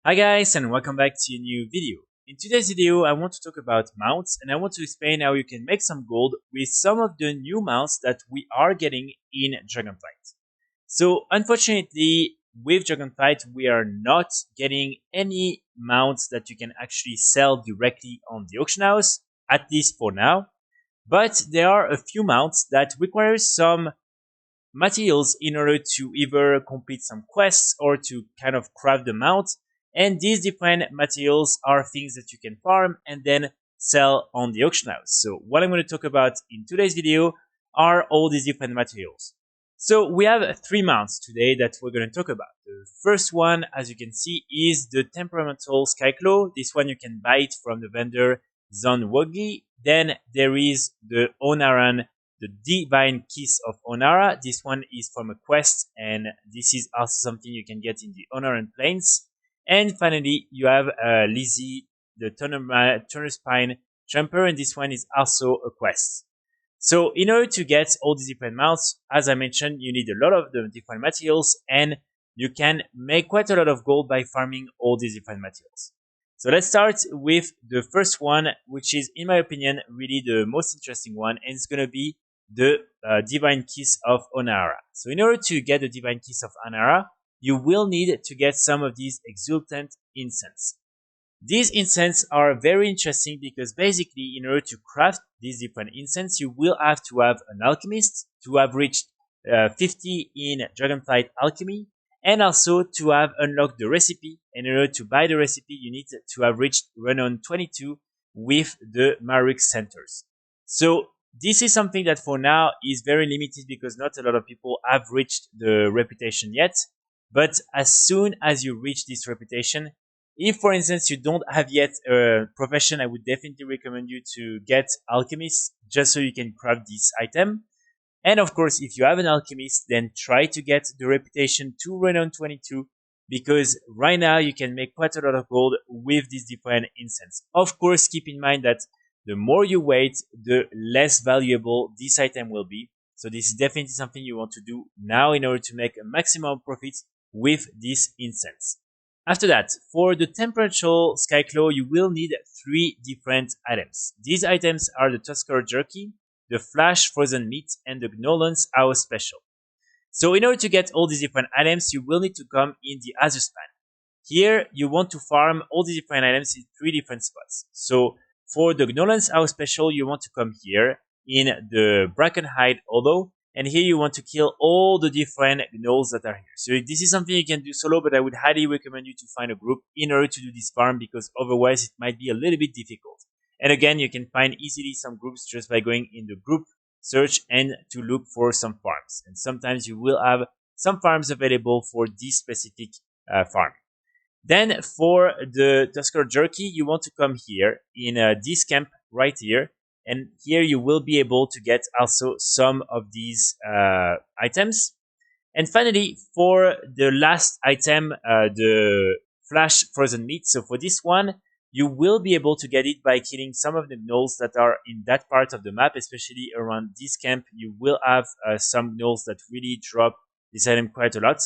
Hi guys and welcome back to a new video. In today's video I want to talk about mounts and I want to explain how you can make some gold with some of the new mounts that we are getting in Dragonflight. So unfortunately with Dragonflight we are not getting any mounts that you can actually sell directly on the auction house, at least for now. But there are a few mounts that require some materials in order to either complete some quests or to kind of craft the mount. And these different materials are things that you can farm and then sell on the auction house. So what I'm going to talk about in today's video are all these different materials. So we have three mounts today that we're going to talk about. The first one, as you can see, is the Temperamental Skyclaw. This one you can buy it from the vendor Zonwogi. Then there is the Onaran, the Divine Kiss of Onara. This one is from a quest, and this is also something you can get in the Onaran Plains. And finally, you have Lizzie, the Turnerspine Jumper, and this one is also a quest. So in order to get all these different mounts, as I mentioned, you need a lot of the different materials, and you can make quite a lot of gold by farming all these different materials. So let's start with the first one, which is, in my opinion, really the most interesting one, and it's going to be the Divine Kiss of Onara. So in order to get the Divine Kiss of Onara, you will need to get some of these Exultant Incense. These incense are very interesting because basically in order to craft these different incense, you will have to have an alchemist, to have reached 50 in Dragonflight Alchemy, and also to have unlocked the recipe. And in order to buy the recipe, you need to have reached Renown 22 with the Marix Centers. So this is something that for now is very limited because not a lot of people have reached the reputation yet. But as soon as you reach this reputation, if for instance you don't have yet a profession, I would definitely recommend you to get alchemist just so you can craft this item. And of course, if you have an alchemist, then try to get the reputation to Renown 22 because right now you can make quite a lot of gold with these different incense. Of course, keep in mind that the more you wait, the less valuable this item will be. So this is definitely something you want to do now in order to make a maximum profit with this incense. After that, for the Temperamental Skyclaw, you will need three different items. These items are the Tusker Jerky, the Flash Frozen Meat, and the Gnolans Hour Special. So in order to get all these different items, you will need to come in the Azurspan. Here, you want to farm all these different items in three different spots. So for the Gnolans Hour Special, you want to come here in the Brackenhide Hollow, and here you want to kill all the different gnolls that are here. So this is something you can do solo, but I would highly recommend you to find a group in order to do this farm because otherwise it might be a little bit difficult. And again, you can find easily some groups just by going in the group search and to look for some farms. And sometimes you will have some farms available for this specific farm. Then for the Tusker Jerky, you want to come here in this camp right here. And here you will be able to get also some of these items. And finally, for the last item, the Flash Frozen Meat. So for this one, you will be able to get it by killing some of the gnolls that are in that part of the map, especially around this camp. You will have some gnolls that really drop this item quite a lot.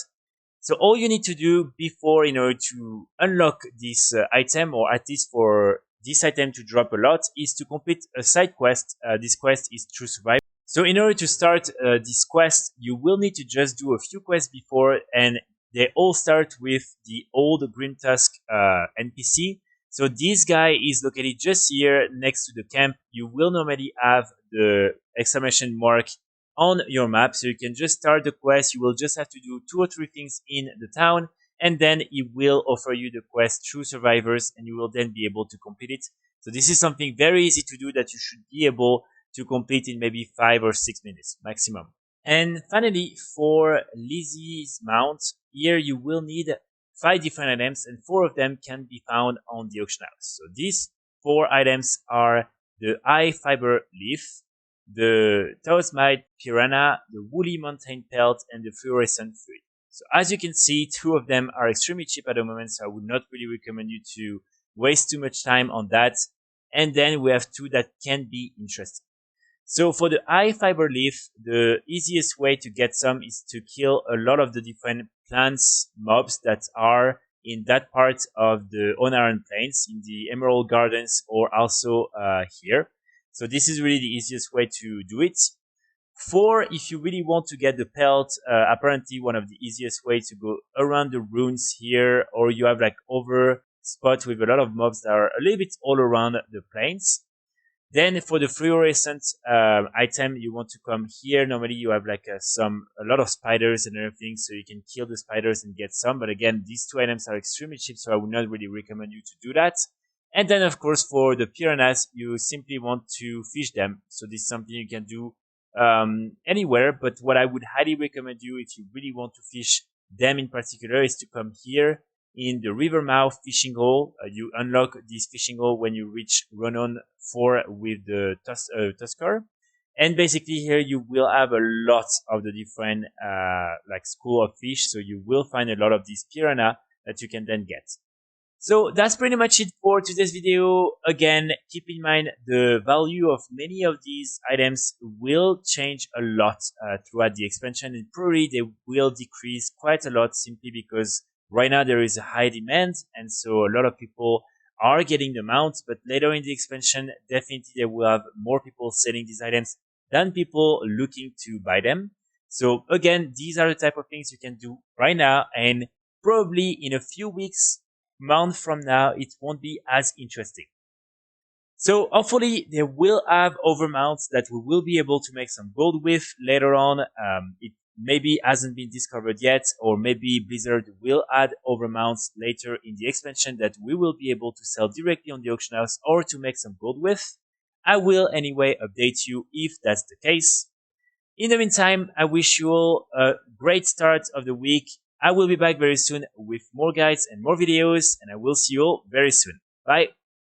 So all you need to do before, in order to unlock this item, or at least for this item to drop a lot, is to complete a side quest. This quest is True Survival. So in order to start this quest, you will need to just do a few quests before, and they all start with the old Grimtusk NPC. So this guy is located just here next to the camp. You will normally have the exclamation mark on your map, so you can just start the quest. You will just have to do 2 or 3 things in the town, and then it will offer you the quest True Survivors, and you will then be able to complete it. So this is something very easy to do that you should be able to complete in maybe 5 or 6 minutes maximum. And finally, for Lizzie's mount, here you will need 5 different items, and 4 of them can be found on the auction house. So these 4 items are the Eye Fiber Leaf, the Taosmite Piranha, the Woolly Mountain Pelt, and the Fluorescent Fruit. So as you can see, 2 of them are extremely cheap at the moment, so I would not really recommend you to waste too much time on that. And then we have 2 that can be interesting. So for the Eye Fiber Leaf, the easiest way to get some is to kill a lot of the different plants, mobs that are in that part of the Onaran Plains, in the Emerald Gardens, or also here. So this is really the easiest way to do it. 4, if you really want to get the pelt, apparently one of the easiest ways to go around the ruins here, or you have like over spot with a lot of mobs that are a little bit all around the plains. Then for the fluorescent item, you want to come here. Normally you have like a lot of spiders and everything, so you can kill the spiders and get some. But again, these 2 items are extremely cheap, so I would not really recommend you to do that. And then of course for the piranhas, you simply want to fish them. So this is something you can do anywhere. But what I would highly recommend you, if you really want to fish them in particular, is to come here in the river mouth fishing hole. You unlock this fishing hole when you reach Ronon 4 with the Tusker. And basically here you will have a lot of the different like school of fish. So you will find a lot of these piranha that you can then get. So that's pretty much it for today's video. Again, keep in mind the value of many of these items will change a lot throughout the expansion, and probably they will decrease quite a lot simply because right now there is a high demand, and so a lot of people are getting the mounts, but later in the expansion, definitely they will have more people selling these items than people looking to buy them. So again, these are the type of things you can do right now, and probably in a few weeks, month from now, it won't be as interesting. So hopefully they will have overmounts that we will be able to make some gold with later on. It maybe hasn't been discovered yet, or maybe Blizzard will add overmounts later in the expansion that we will be able to sell directly on the auction house or to make some gold with. I will anyway update you if that's the case. In the meantime, I wish you all a great start of the week. I will be back very soon with more guides and more videos, and I will see you all very soon. Bye!